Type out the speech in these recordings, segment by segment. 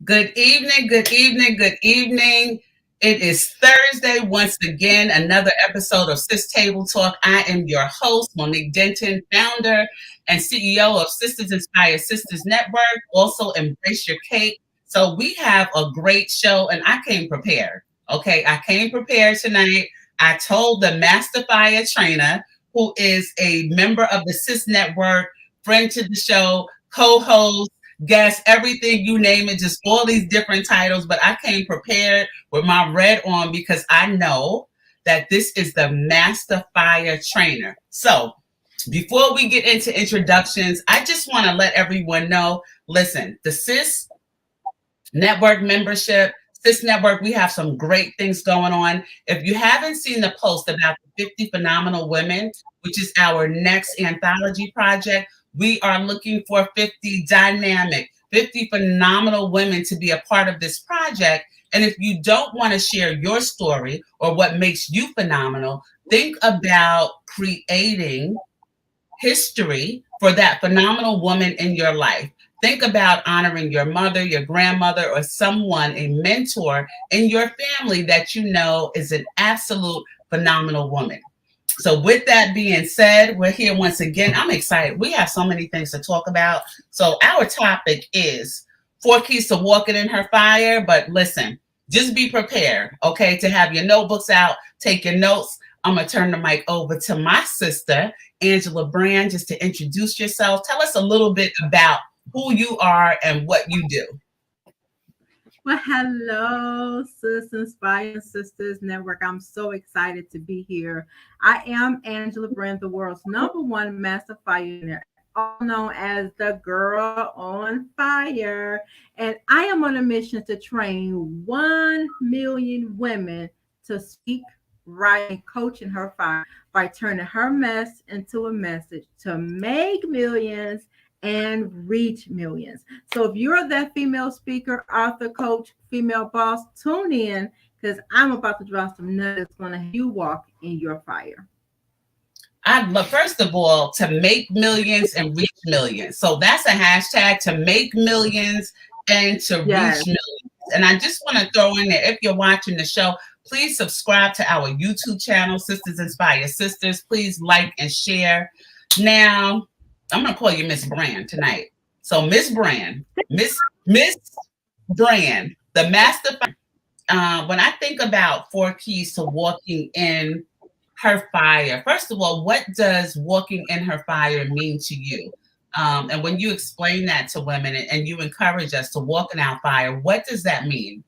Good evening, good evening, good evening. It is Thursday once again, another episode of Sis Table Talk. I am your host, Monique Denton, founder and CEO of Sisters Inspire Sisters Network, also Embrace Your Cake. So we have a great show and I came prepared. Okay, I came prepared tonight. I told the Master Fire trainer, who is a member of the Sis Network, friend to the show, co-host, guest, everything you name it, just all these different titles. But I came prepared with my red on because I know that this is the Master Fire trainer. So before we get into introductions, I just want to let everyone know, listen, the CIS Network membership, CIS Network, we have some great things going on. If you haven't seen the post about the 50 Phenomenal Women, which is our next anthology project, we are looking for 50 dynamic, 50 phenomenal women to be a part of this project. And if you don't want to share your story or what makes you phenomenal, think about creating history for that phenomenal woman in your life. Think about honoring your mother, your grandmother, or someone, a mentor in your family that you know is an absolute phenomenal woman. So with that being said, we're here once again. I'm excited. We have so many things to talk about. So our topic is 4 keys to walking in her fire. But listen, just be prepared, okay, to have your notebooks out, take your notes. I'm going to turn the mic over to my sister, Angela Brand, just to introduce yourself. Tell us a little bit about who you are and what you do. Well, hello, Sis Inspire Sisters Network. I'm so excited to be here. I am Angela Brand, the world's #1 master fire, all known as the Girl on Fire. And I am on a mission to train 1 million women to speak, write, and coach in her fire by turning her mess into a message to make millions and reach millions. So if you're that female speaker, author, coach, female boss, tune in because I'm about to drop some nuggets going to help you walk in your fire. I'd love, first of all, to make millions and reach millions. So that's a hashtag, to make millions and to Yes. reach millions. And I just want to throw in there, if you're watching the show, please subscribe to our YouTube channel, Sisters Inspire Sisters. Please like and share. Now, I'm going to call you Miss Brand tonight. So Miss Brand, Miss Brand, the master. When I think about 4 keys to walking in her fire, first of all, what does walking in her fire mean to you? And when you explain that to women and you encourage us to walk in our fire, what does that mean?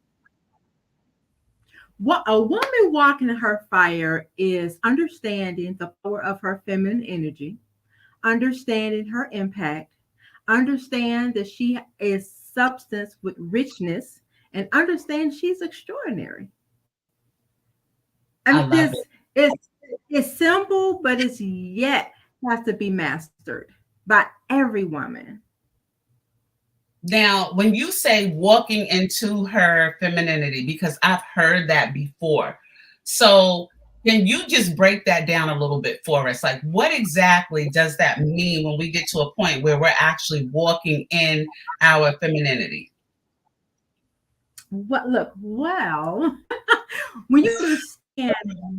What a woman walking in her fire is understanding the power of her feminine energy, understanding her impact, understand that she is substance with richness, and understand she's extraordinary. I I mean, love this it. is it's simple, but it's yet has to be mastered by every woman. Now, when you say walking into her femininity, because I've heard that before. So, can you just break that down a little bit for us? Like, what exactly does that mean when we get to a point where we're actually walking in our femininity? What look, well, when you understand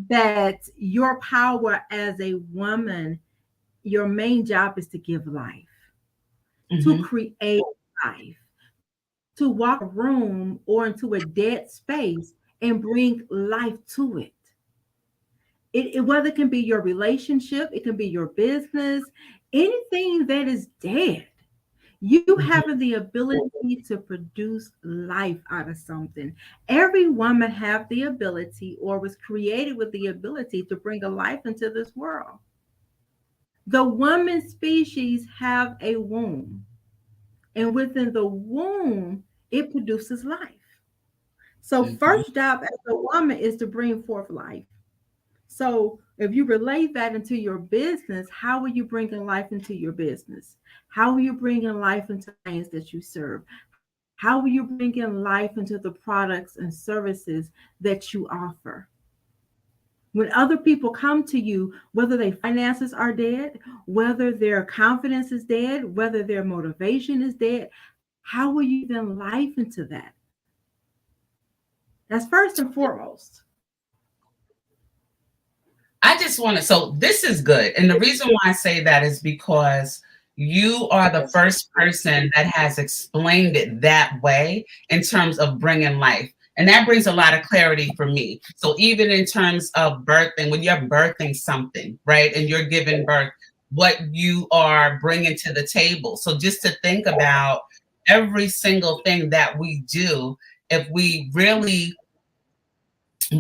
that your power as a woman, your main job is to give life, to Mhm. create life, to walk a room or into a dead space and bring life to it. Whether it can be your relationship, it can be your business, anything that is dead. You Mhm. having the ability to produce life out of something. Every woman have the ability or was created with the ability to bring a life into this world. The woman species have a womb, and within the womb, it produces life. So Mhm. first job as a woman is to bring forth life. So if you relate that into your business, how are you bringing life into your business? How are you bringing life into clients that you serve? How are you bringing life into the products and services that you offer? When other people come to you, whether their finances are dead, whether their confidence is dead, whether their motivation is dead, how will you then life into that? That's first and foremost. I just want to, so this is good. And the reason why I say that is because you are the first person that has explained it that way in terms of bringing life. And that brings a lot of clarity for me. So even in terms of birthing, when you're birthing something, right, and you're giving birth, what you are bringing to the table. So just to think about every single thing that we do, if we really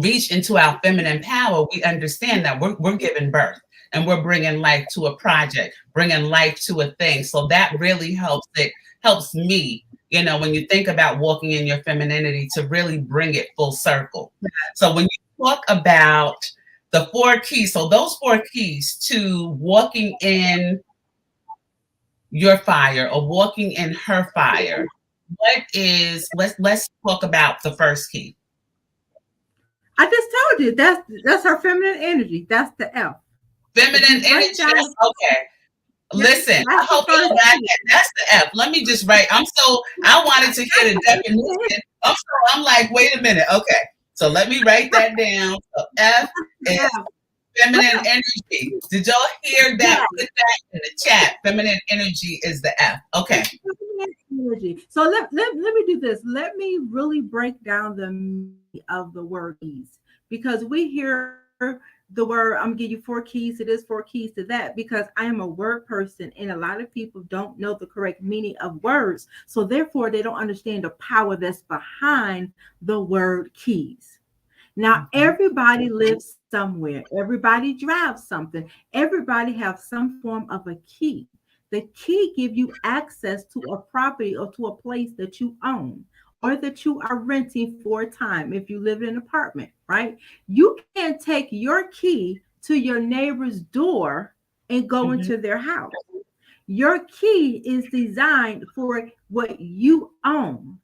reach into our feminine power, we understand that we're giving birth and we're bringing life to a project, bringing life to a thing. So that really helps. It helps me, when you think about walking in your femininity, to really bring it full circle. So when you talk about the four keys, so those four keys to walking in your fire or walking in her fire, what is, let's talk about the first key. I just told you that's her feminine energy. That's the F. If you Feminine break energy. down That's okay. Listen, I that's the hope y'all first got key. that. That's the F. Let me just write. I wanted to hear the definition. I'm like, wait a minute. Okay. So let me write that down. So F is Yeah, feminine energy. Did y'all hear that? yeah. Put that in the chat. Feminine energy is the F. Okay. Energy. So let me do this. Let me really break down the meaning of the word keys, because we hear the word, I'm gonna give you four keys to this, four keys to that, because I am a word person and a lot of people don't know the correct meaning of words. So therefore they don't understand the power that's behind the word keys. Now, Mhm. everybody lives somewhere. Everybody drives something. Everybody have some form of a key. The key give you access to a property or to a place that you own or that you are renting for a time if you live in an apartment, right? You can't take your key to your neighbor's door and go Mhm. into their house. Your key is designed for what you own,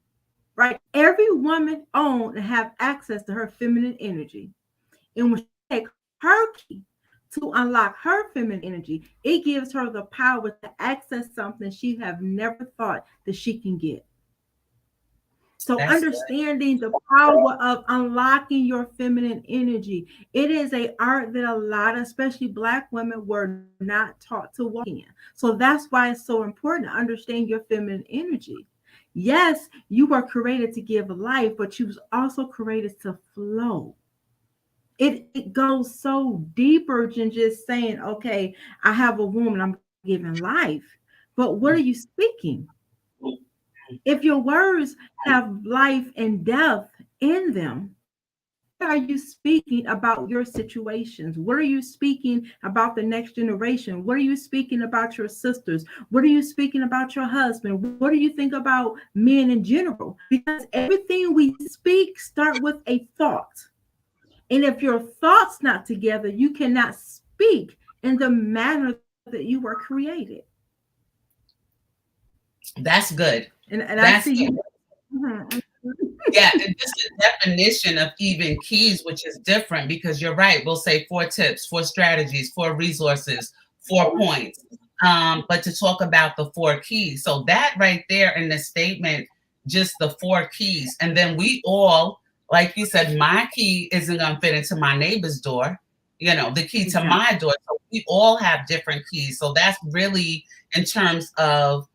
right? Every woman own and have access to her feminine energy. And when she take her key to unlock her feminine energy, it gives her the power to access something she have never thought that she can get. So That's good. understanding the power of unlocking your feminine energy, it is a art that a lot, especially Black women, were not taught to walk in. So that's why it's so important to understand your feminine energy. Yes, you were created to give life, but you was also created to flow. It goes so deeper than just saying, okay, I have a womb and I'm giving life. But what are you speaking? If your words have life and death in them, what are you speaking about your situations? What are you speaking about the next generation? What are you speaking about your sisters? What are you speaking about your husband? What do you think about men in general? Because everything we speak start with a thought. And if your thoughts not together, you cannot speak in the manner that you were created. That's good. And I That's see good. you. Mhm. Yeah, and just the definition of even keys, which is different because you're right. We'll say four tips, four strategies, four resources, 4 points. But to talk about the four keys. So that right there in the statement, just the four keys. And then we all, like you said, my key isn't going to fit into my neighbor's door, the key to Exactly. my door. So we all have different keys. So that's really in terms of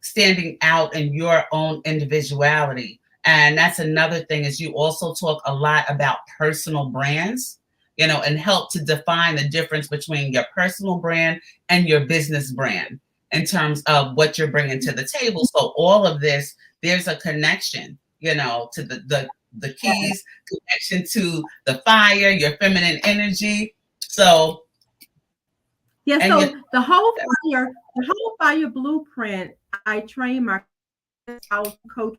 standing out in your own individuality. And that's another thing is you also talk a lot about personal brands, and help to define the difference between your personal brand and your business brand in terms of what you're bringing to the table. So all of this, there's a connection, to the keys, connection to the fire, your feminine energy. So, Yeah, and your so the whole fire blueprint, I train my how to coach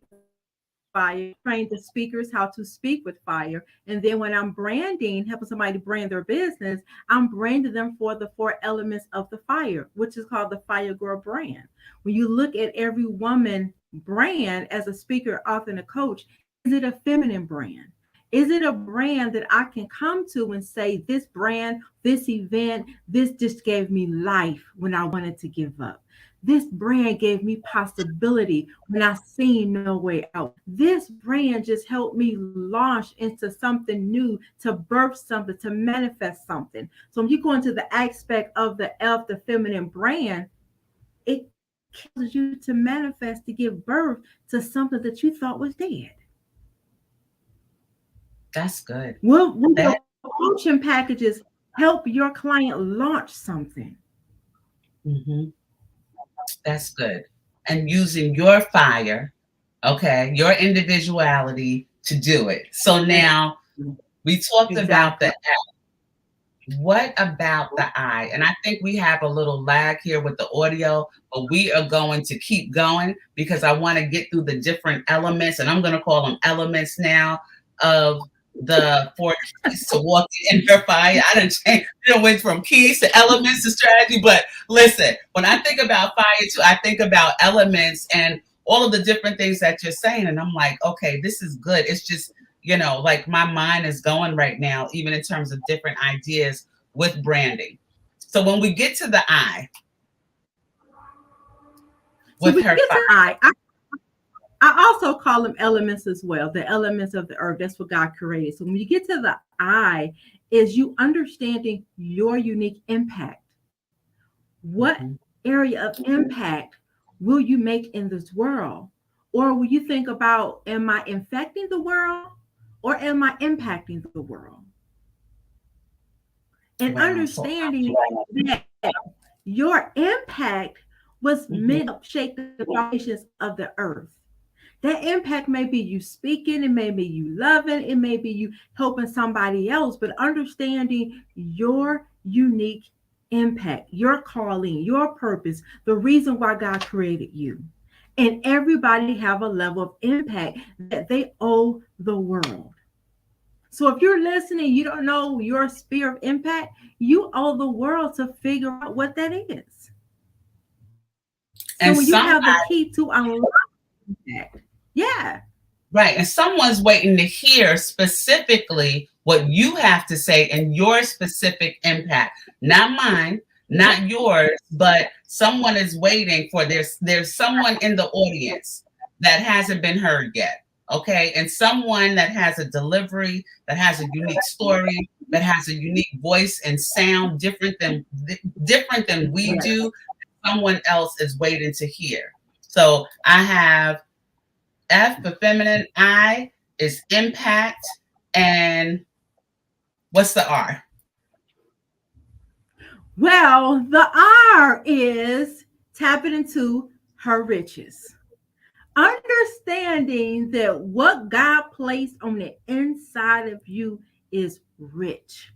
fire, train the speakers how to speak with fire. And then when I'm branding, helping somebody brand their business, I'm branding them for the four elements of the fire, which is called the Fire Girl brand. When you look at every woman brand as a speaker, author, and a coach, is it a feminine brand? Is it a brand that I can come to and say, this brand, this event, this just gave me life when I wanted to give up? This brand gave me possibility when I seen no way out. This brand just helped me launch into something new, to birth something, to manifest something. So when you go into the aspect of the F, the feminine brand, it causes you to manifest, to give birth to something that you thought was dead. That's good. Will That your coaching packages help your client launch something? mhm, that's good. And using your fire, okay, your individuality to do it. So now we talked about Exactly. the what about the I? And I think we have a little lag here with the audio, but we are going to keep going because I want to get through the different elements, and I'm going to call them elements now of the four keys to walking in your fire. I didn't change, went from keys to elements to strategy. But listen, when I think about fire too, I think about elements and all of the different things that you're saying. And I'm like, okay, this is good. It's just, like my mind is going right now, even in terms of different ideas with branding. So when we get to the I So with we her get fire, to I also call them elements as well, the elements of the earth. That's what God created. So when you get to the I, is you understanding your unique impact. What mhm, area of impact will you make in this world? Or will you think about, am I infecting the world or am I impacting the world? And wow. So understanding that your impact was mhm, meant to shake the foundations of the earth. That impact may be you speaking, it may be you loving, it may be you helping somebody else, but understanding your unique impact, your calling, your purpose, the reason why God created you. And everybody have a level of impact that they owe the world. So if you're listening, you don't know your sphere of impact, you owe the world to figure out what that is. So and when you some have the key to unlock that, yeah, right, and someone's waiting to hear specifically what you have to say and your specific impact, not mine, yeah, not yours, but someone is waiting for there's someone in the audience that hasn't been heard yet. Okay, and someone that has a delivery, that has a unique story, that has a unique voice and sound different than we yeah. do. Someone else is waiting to hear. So I have F for feminine, I is impact, and what's the R? Well, the R is tapping into her riches. Understanding that what God placed on the inside of you is rich.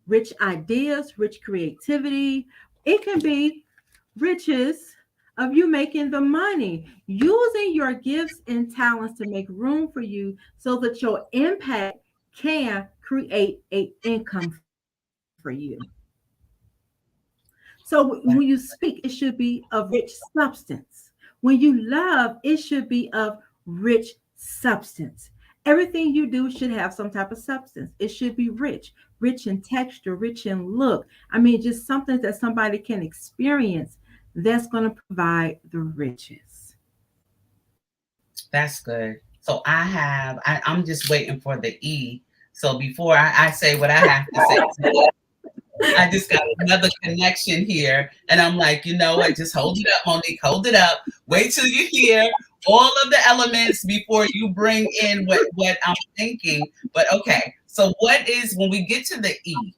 Rich ideas, rich creativity. It can be riches of you making the money, using your gifts and talents to make room for you so that your impact can create a income for you. So when you speak, it should be of rich substance. When you love, it should be of rich substance. Everything you do should have some type of substance. It should be rich, rich in texture, rich in look. I mean, just something that somebody can experience that's going to provide the riches. That's good. So I'm just waiting for the E. So before I say what I have to say, I just got another connection here. And I'm like, you know what? Just hold it up, Monique. Hold it up. Wait till you hear all of the elements before you bring in what I'm thinking. But okay. So what is when we get to the E?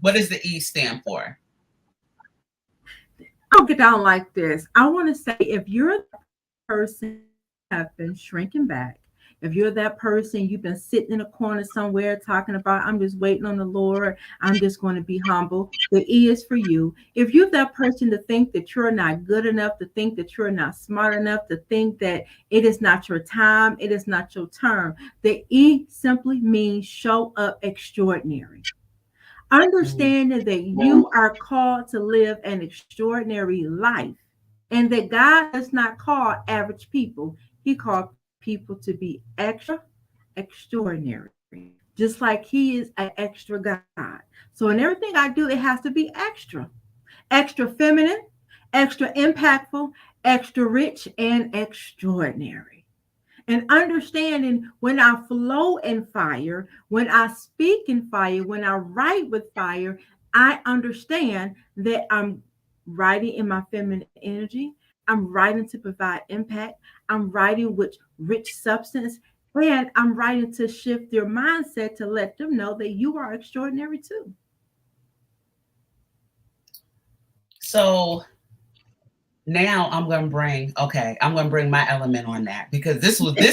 What does the E stand for? I'll get down like this. I want to say if you're that person have been shrinking back, if you're that person you've been sitting in a corner somewhere talking about, I'm just waiting on the Lord, I'm just going to be humble, the E is for you. If you're that person to think that you're not good enough, to think that you're not smart enough, to think that it is not your time, it is not your turn, the E simply means show up extraordinary. Mm, Understanding that you are called to live an extraordinary life and that God does not call average people. He called people to be extra, extraordinary, just like He is an extra God. So in everything I do, it has to be extra, extra feminine, extra impactful, extra rich, and extraordinary. And understanding when I flow in fire, when I speak in fire, when I write with fire, I understand that I'm writing in my feminine energy. I'm writing to provide impact. I'm writing with rich substance. And I'm writing to shift their mindset to let them know that you are extraordinary too. So now I'm gonna bring my element on that because this was good.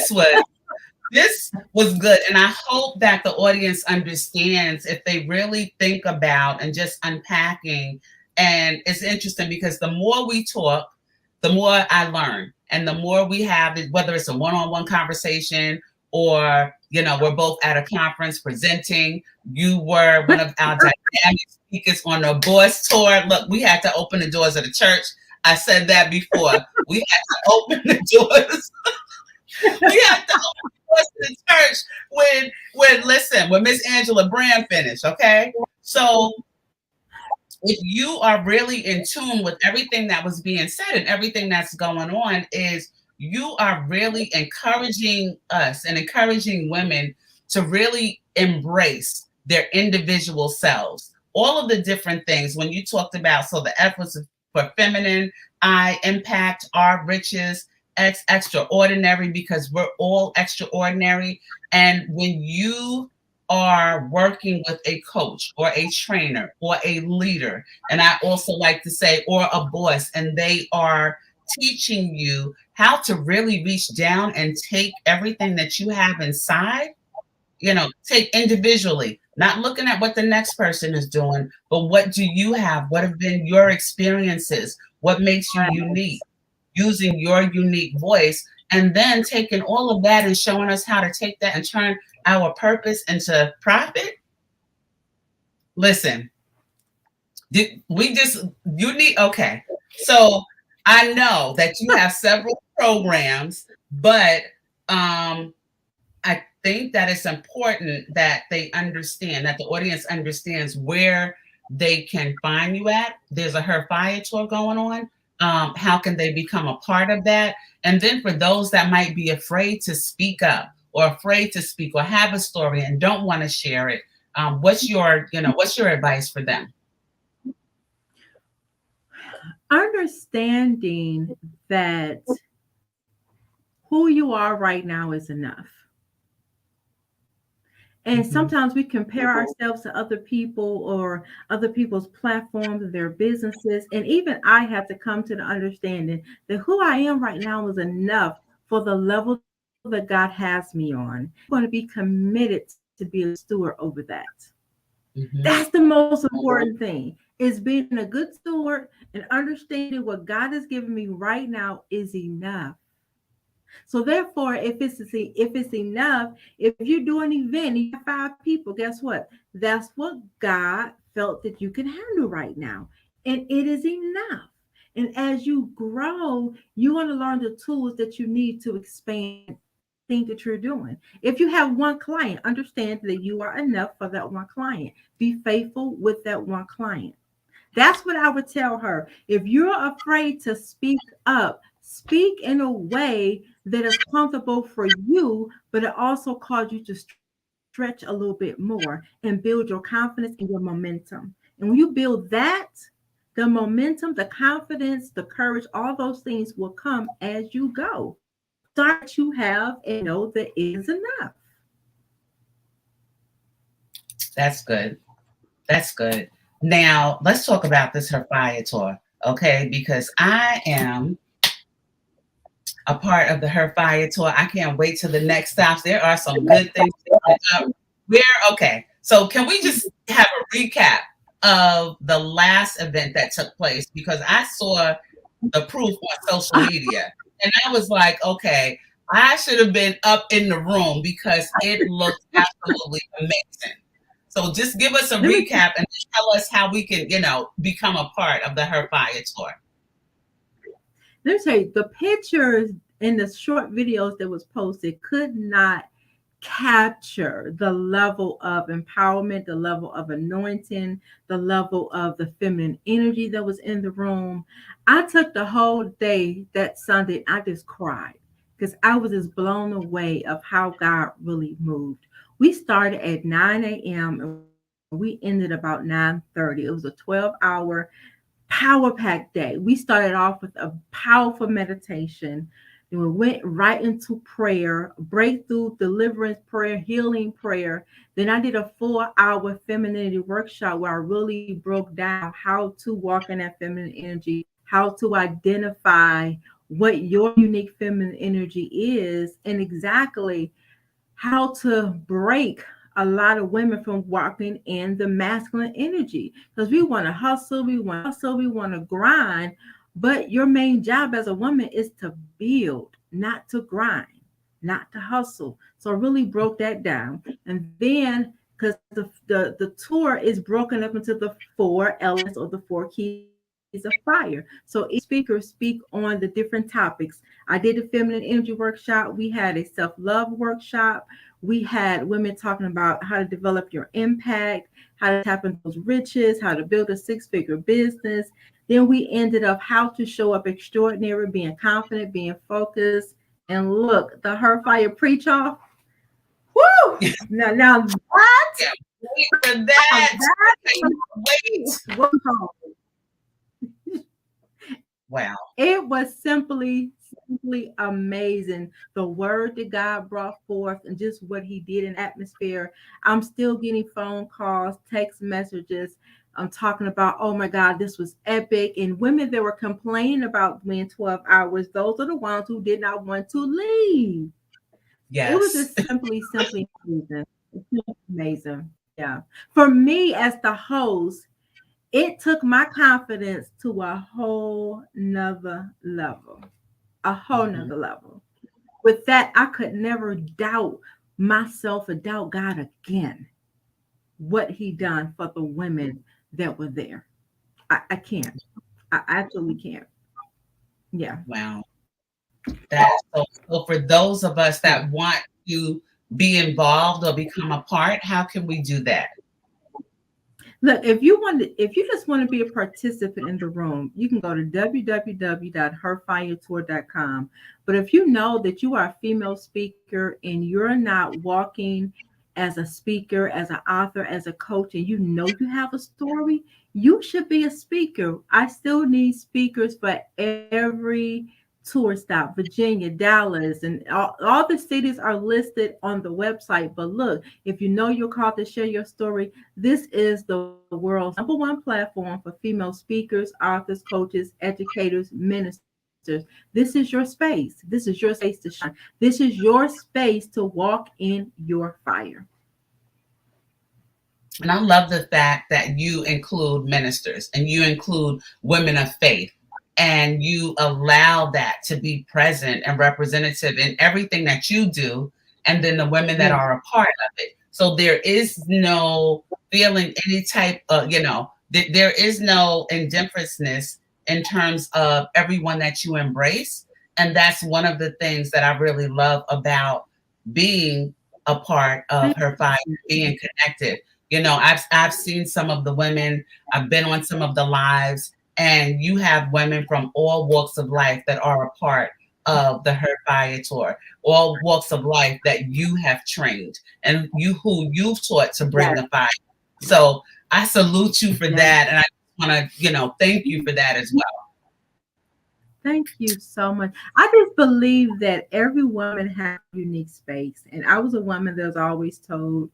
And I hope that the audience understands if they really think about and just unpacking. And it's interesting because the more we talk, the more I learn. And the more we have, whether it's a one on one conversation or, we're both at a conference presenting, you were one of our dynamic speakers on the boys tour. Look, we had to open the doors of the church. I said that before. We had to open the doors. We had to to the church when Miss Angela Brand finished, okay? So if you are really in tune with everything that was being said and everything that's going on, is you are really encouraging us and encouraging women to really embrace their individual selves. All of the different things when you talked about, so the efforts for feminine, I impact, our riches, extraordinary, because we're all extraordinary. And when you are working with a coach or a trainer or a leader, and I also like to say, or a boss, and they are teaching you how to really reach down and take everything that you have inside, take individually, not looking at what the next person is doing, but what do you have? What have been your experiences? What makes you unique? Using your unique voice, and then taking all of that and showing us how to take that and turn our purpose into profit. Listen, okay. So I know that you have several programs, but I think that it's important that they understand, that the audience understands where they can find you at. There's a Her Fire tour going on. How can they become a part of that? And then for those that might be afraid to speak up or afraid to speak or have a story and don't want to share it, what's your advice for them? Understanding that who you are right now is enough. And sometimes we compare ourselves to other people or other people's platforms, their businesses. And even I had to come to the understanding that who I am right now is enough for the level that God has me on. I'm going to be committed to be a steward over that. That's the most important thing, is being a good steward and understanding what God has given me right now is enough. So therefore, if it's enough, if you do an event, you have 5 people, guess what? That's what God felt that you can handle right now. And it is enough. And as you grow, you want to learn the tools that you need to expand everything that you're doing. If you have one client, understand that you are enough for that one client. Be faithful with that one client. That's what I would tell her. If you're afraid to speak up, speak in a way that is comfortable for you, but it also causes you to stretch a little bit more and build your confidence and your momentum. And when you build that, the momentum, the confidence, the courage, all those things will come as you go. Start what you have and know that it is enough. That's good. That's good. Now let's talk about this Her Fire tour, okay? Because I am a part of the Her Fire tour. I can't wait till the next stops. There are some good things coming up. Okay. So can we just have a recap of the last event that took place? Because I saw the proof on social media, and I was like, okay, I should have been up in the room because it looked absolutely amazing. So just give us a Let me recap and tell us how we can, become a part of the Her Fire tour. let me tell you, the pictures in the short videos that was posted could not capture the level of empowerment, the level of anointing, the level of the feminine energy that was in the room. I took the whole day that Sunday, I just cried because I was just blown away of how God really moved. We started at 9 a.m. and we ended about 9:30. It was a 12-hour power packed day. We started off with a powerful meditation. Then we went right into prayer, breakthrough, deliverance prayer, healing prayer. Then I did a 4-hour femininity workshop where I really broke down how to walk in that feminine energy, how to identify what your unique feminine energy is, and exactly how to break a lot of women from walking in the masculine energy, because we want to grind, but your main job as a woman is to build, not to grind, not to hustle. So I really broke that down. And then because the tour is broken up into the 4 elements or the 4 keys of fire. So each speaker speak on the different topics. I did the feminine energy workshop. We had a self-love workshop. We had women talking about how to develop your impact, how to tap into those riches, how to build a six-figure business. Then we ended up how to show up extraordinary, being confident, being focused. And look, the Her Fire preach off. Woo! Now that Can't wait for now that. that I cannot wait. was Wow. it was simply amazing. The word that God brought forth and just what he did in atmosphere. I'm still getting phone calls, text messages. I'm talking about, oh my God, this was epic. And women that were complaining about being 12 hours, those are the ones who did not want to leave. So it was Yes. just simply amazing. It's just amazing. Yeah. For me as the host, it took my confidence to a whole nother level. A whole Mhm. nother level. With that, I could never doubt myself or doubt God again, what he done for the women that were there. I can't. I absolutely can't. Yeah. Wow. That is so for those of us Yeah. that want to be involved or become a part, how can we do that? Look, if you just want to be a participant in the room, you can go to www.herfiretour.com. But if you know that you are a female speaker and you're not walking as a speaker, as an author, as a coach, and you know you have a story, you should be a speaker. I still need speakers for every tour stop, Virginia, Dallas, and all the cities are listed on the website. But look, if you know you're called to share your story, this is the world's #1 platform for female speakers, authors, coaches, educators, ministers. This is your space. This is your space to shine. This is your space to walk in your fire. And I love the fact that you include ministers and you include women of faith and you allow that to be present and representative in everything that you do, and then the women that Yeah. are a part of it. So there is no feeling any type of, there is no indifference in terms of everyone that you embrace. And that's one of the things that I really love about being a part of Thank Her Fire, being connected. I've seen some of the women, I've been on some of the lives, and you have women from all walks of life that are a part of the Her Fire Tour, all walks of life that you have trained and who you've taught to bring Yes. the fire. So I salute you for Yes. that, and I want to, thank you for that as well. Thank you so much. I just believe that every woman has a unique space. And I was a woman that was always told,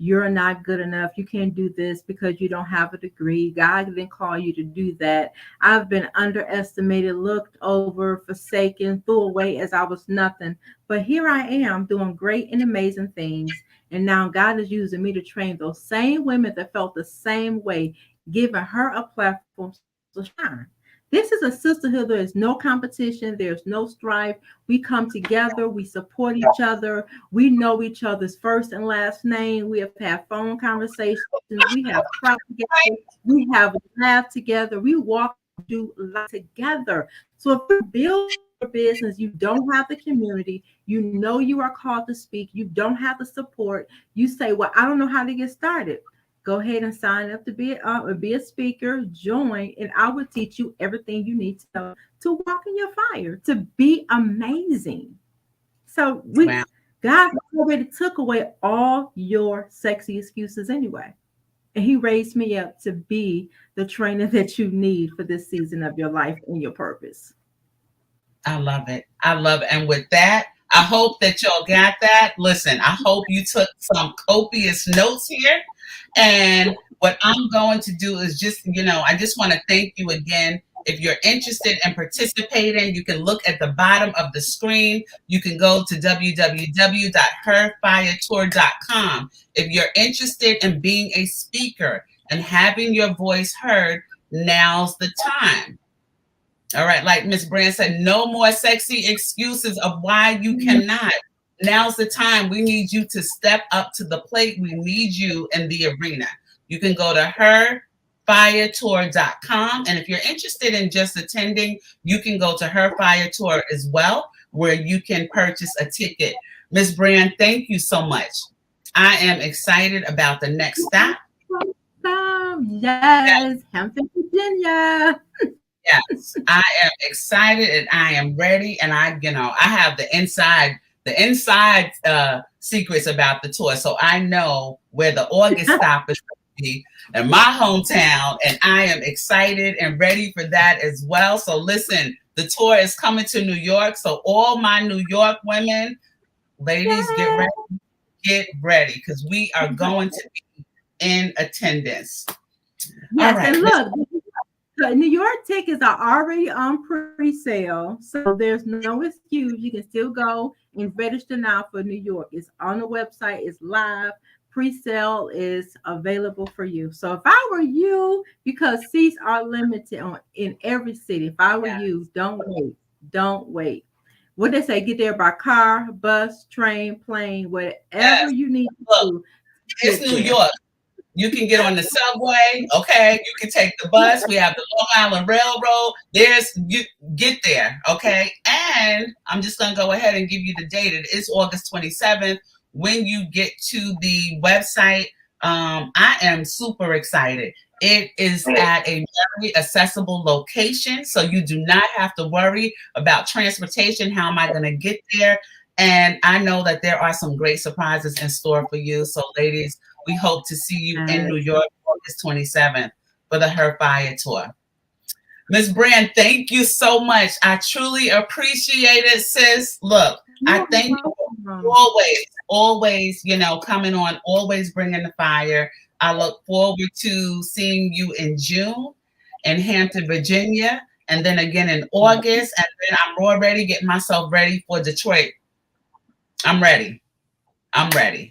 you're not good enough. You can't do this because you don't have a degree. God didn't call you to do that. I've been underestimated, looked over, forsaken, threw away as I was nothing. But here I am doing great and amazing things. And now God is using me to train those same women that felt the same way, giving her a platform to shine. This is a sisterhood. There is no competition. There's no strife. We come together. We support each other. We know each other's first and last name. We have had phone conversations. We have cried together. We have laughed together. We walk and do life together. So if you're building your business, you don't have the community, you know you are called to speak, you don't have the support, you say, well, I don't know how to get started. Go ahead and sign up to be a speaker, join, and I will teach you everything you need to know to walk in your fire, to be amazing. So Wow. God already took away all your sexy excuses anyway. And he raised me up to be the trainer that you need for this season of your life and your purpose. I love it. I love it. And with that, I hope that y'all got that. Listen, I hope you took some copious notes here. And what I'm going to do is just, I just want to thank you again. If you're interested in participating, you can look at the bottom of the screen. You can go to www.herfiretour.com. If you're interested in being a speaker and having your voice heard, now's the time. All right, like Miss Brand said, no more sexy excuses of why you cannot. Now's the time. We need you to step up to the plate. We need you in the arena. You can go to herfiretour.com. And if you're interested in just attending, you can go to Her Fire Tour as well, where you can purchase a ticket. Miss Brand, thank you so much. I am excited about the next stop. Yes, Hampton, Virginia. Yes, I am excited and I am ready, and I have the inside secrets about the tour, so I know where the August stop is going to be in my hometown, and I am excited and ready for that as well. So listen, the tour is coming to New York, so all my New York women, ladies, get ready, because we are going to be in attendance. Yes, All right, and look, the New York tickets are already on pre-sale, so there's no excuse. You can still go and register now for New York. It's on the website. It's live. Pre-sale is available for you. So if I were you, because seats are limited in every city, if I were you, don't wait. Don't wait. What they say, get there by car, bus, train, plane, whatever you need to do. It's New York. You can get on the subway, okay? You can take the bus. We have the Long Island Railroad. You get there, okay? And I'm just going to go ahead and give you the date. It is August 27th. When you get to the website, I am super excited. It is at a very accessible location, so you do not have to worry about transportation. How am I going to get there? And I know that there are some great surprises in store for you. So, ladies, we hope to see you in New York August 27th for the Her Fire Tour. Miss Brand, thank you so much. I truly appreciate it, sis. Look, I thank you always, coming on, always bringing the fire. I look forward to seeing you in June in Hampton, Virginia, and then again in August. And then I'm already getting myself ready for Detroit. I'm ready.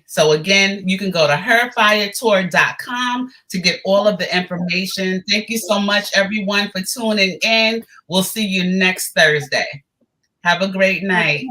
So again, you can go to herfiretour.com to get all of the information. Thank you so much, everyone, for tuning in. We'll see you next Thursday. Have a great night.